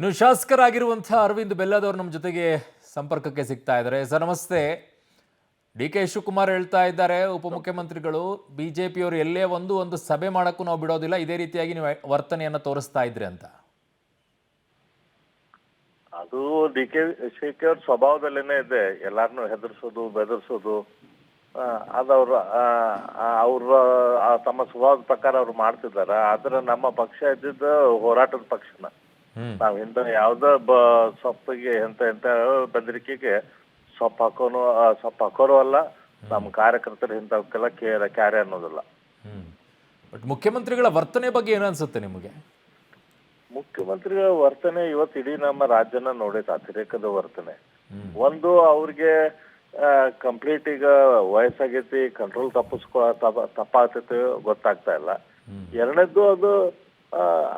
ಇನ್ನು ಶಾಸಕರಾಗಿರುವಂತಹ ಅರವಿಂದ್ ಬೆಲ್ಲದವರು ನಮ್ಮ ಜೊತೆಗೆ ಸಂಪರ್ಕಕ್ಕೆ ಸಿಗ್ತಾ ಇದ್ದಾರೆ. ಸರ್ ನಮಸ್ತೆ. ಡಿ ಕೆ ಶಿವಕುಮಾರ್ ಹೇಳ್ತಾ ಇದ್ದಾರೆ, ಉಪಮುಖ್ಯಮಂತ್ರಿಗಳು ಬಿಜೆಪಿಯವರು ಎಲ್ಲೇ ಒಂದು ಸಭೆ ಮಾಡೋಕ್ಕೂ ನಾವು ಬಿಡೋದಿಲ್ಲ, ಇದೇ ರೀತಿಯಾಗಿ ನೀವು ವರ್ತನೆಯನ್ನು ತೋರಿಸ್ತಾ ಇದ್ರಿ ಅಂತ. ಅದು ಡಿ ಕೆ ಶಿವಕುಮಾರ್ ಅವ್ರ ಸ್ವಭಾವದಲ್ಲೇನೆ ಇದೆ. ಎಲ್ಲಾರನ್ನೂ ಹೆದರ್ಸೋದು, ಬೆದರ್ಸೋದು, ಅದವ್ರ ಅವ್ರ ತಮ್ಮ ಸ್ವಭಾವದ ಪ್ರಕಾರ ಅವ್ರು ಮಾಡ್ತಿದ್ದಾರೆ. ಆದ್ರೆ ನಮ್ಮ ಪಕ್ಷ ಇದ್ದಿದ್ದು ಹೋರಾಟದ ಪಕ್ಷನ. ನಾವ್ ಇಂತ ಯಾವ್ದೋ ಸೊಪ್ಪಿಗೆ ಎಂತ ಬೆದರಿಕೆಗೆ ಸೊಪ್ಪು ಹಾಕೋರು ಅಲ್ಲ. ನಮ್ಮ ಕಾರ್ಯಕರ್ತರು ಇಂಥವಕ್ಕೆಲ್ಲ ಕ್ಯಾರೆ ಅನ್ನೋದಿಲ್ಲ. ಬಟ್ ಮುಖ್ಯಮಂತ್ರಿಗಳ ವರ್ತನೆ ಬಗ್ಗೆ ಏನು ಅನ್ಸುತ್ತೆ ನಿಮಗೆ? ಮುಖ್ಯಮಂತ್ರಿಗಳ ವರ್ತನೆ ಇವತ್ತು ಇಡೀ ನಮ್ಮ ರಾಜ್ಯನ ನೋಡೈತೆ. ಅತಿರೇಕದ ವರ್ತನೆ. ಒಂದು, ಅವ್ರಿಗೆ ಕಂಪ್ಲೀಟ್ ಈಗ ವಯಸ್ಸಾಗೈತಿ, ಕಂಟ್ರೋಲ್ ತಪ್ಪಾಗ್ತೈತಿ, ಗೊತ್ತಾಗ್ತಾ ಇಲ್ಲ. ಎರಡನೇದ್ದು, ಅದು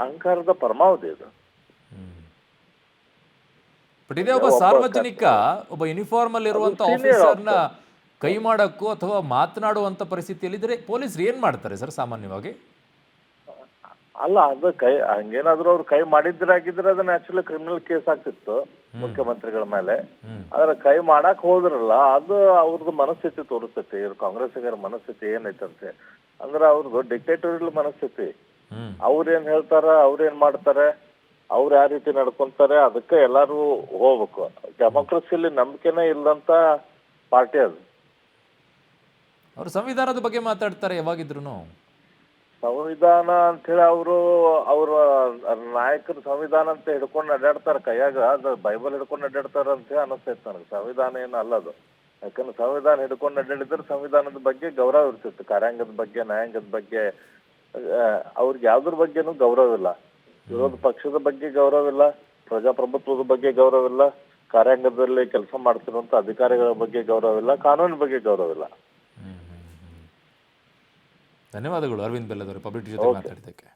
ಅಹಂಕಾರದ ಪರಮಾವಧಿ ಇದು. ಬಟ್ ಇದೇ ಒಬ್ಬ ಸಾರ್ವಜನಿಕ, ಒಬ್ಬ ಯೂನಿಫಾರ್ಮ್ ಅಲ್ಲಿ ಇರುವಂತ ಆಫೀಸರ್ನ ಕೈ ಮಾಡಕ್ಕೂ ಅಥವಾ ಮಾತನಾಡುವಂತ ಪರಿಸ್ಥಿತಿಯಲ್ಲಿ ಪೊಲೀಸರು ಏನ್ ಮಾಡ್ತಾರೆ ಸರ್ ಸಾಮಾನ್ಯವಾಗಿ? ಅಲ್ಲ, ಅದು ಹಂಗೇನಾದ್ರು ಅವ್ರು ಕೈ ಮಾಡಿದ್ರಾಗಿದ್ರೆ ಅದನ್ನ ಆಕ್ಚುಲಿ ಕ್ರಿಮಿನಲ್ ಕೇಸ್ ಆಗ್ತಿತ್ತು ಮುಖ್ಯಮಂತ್ರಿಗಳ ಮೇಲೆ. ಆದ್ರೆ ಕೈ ಮಾಡಕ್ ಹೋದ್ರಲ್ಲ, ಅದು ಅವ್ರದ್ದು ಮನಸ್ಥಿತಿ ತೋರಿಸ್ತೈತಿ. ಇವ್ರು ಕಾಂಗ್ರೆಸ್ಸಿಗರ ಮನಸ್ಥಿತಿ ಏನೈತಂತೆ ಅಂದ್ರೆ ಅವ್ರದ್ದು ಡಿಕ್ಟೇಟೋರಿಯಲ್ ಮನಸ್ಥಿತಿ. ಅವ್ರೇನ್ ಹೇಳ್ತಾರ, ಅವ್ರೇನ್ ಮಾಡ್ತಾರೆ, ಅವ್ರು ಯಾವ ರೀತಿ ನಡ್ಕೊಂತಾರೆ, ಅದಕ್ಕೆ ಎಲ್ಲಾರು ಹೋಗ್ಬೇಕು. ಡೆಮೋಕ್ರಸಿಯಲ್ಲಿ ನಂಬಿಕೆನೇ ಇಲ್ಲಂತ ಪಾರ್ಟಿ ಅದು. ಅವ್ರು ಸಂವಿಧಾನದ ಬಗ್ಗೆ ಮಾತಾಡ್ತಾರೆ ಯಾವಾಗಿದ್ರು. ಸಂವಿಧಾನ ಅಂತ ಹೇಳಿ ಅವ್ರ ನಾಯಕರು ಸಂವಿಧಾನ ಅಂತ ಹಿಡ್ಕೊಂಡು ಅಡ್ಡಾಡ್ತಾರ ಕೈಯಾಗ. ಅದು ಬೈಬಲ್ ಹಿಡ್ಕೊಂಡು ಅಡ್ಡಾಡ್ತಾರ ಅಂತ ಹೇಳಿ ಅನಿಸ್ತೈತೆ ನನಗೆ. ಸಂವಿಧಾನ ಏನು ಅಲ್ಲದು. ಯಾಕಂದ್ರೆ ಸಂವಿಧಾನ ಹಿಡ್ಕೊಂಡು ಅಡ್ಡಾಡಿದ್ರೆ ಸಂವಿಧಾನದ ಬಗ್ಗೆ ಗೌರವ ಇರ್ತಿತ್ತು. ಕಾರ್ಯಾಂಗದ ಬಗ್ಗೆ, ನ್ಯಾಯಾಂಗದ ಬಗ್ಗೆ ಅವ್ರಿಗೆ ಯಾವ್ದ್ರ ಬಗ್ಗೆನೂ ಗೌರವ ಇಲ್ಲ. ವಿರೋಧ ಪಕ್ಷದ ಬಗ್ಗೆ ಗೌರವ ಇಲ್ಲ, ಪ್ರಜಾಪ್ರಭುತ್ವದ ಬಗ್ಗೆ ಗೌರವ ಇಲ್ಲ, ಕಾರ್ಯಾಂಗದಲ್ಲಿ ಕೆಲಸ ಮಾಡ್ತಿರುವಂತ ಅಧಿಕಾರಿಗಳ ಬಗ್ಗೆ ಗೌರವ ಇಲ್ಲ, ಕಾನೂನಿನ ಬಗ್ಗೆ ಗೌರವ ಇಲ್ಲ. ಧನ್ಯವಾದಗಳು ಅರವಿಂದ್ ಬೆಲ್ಲದವರು ಪಬ್ಲಿಕ್ ಜೊತೆ ಮಾತಾಡಿದ್ದಕ್ಕೆ.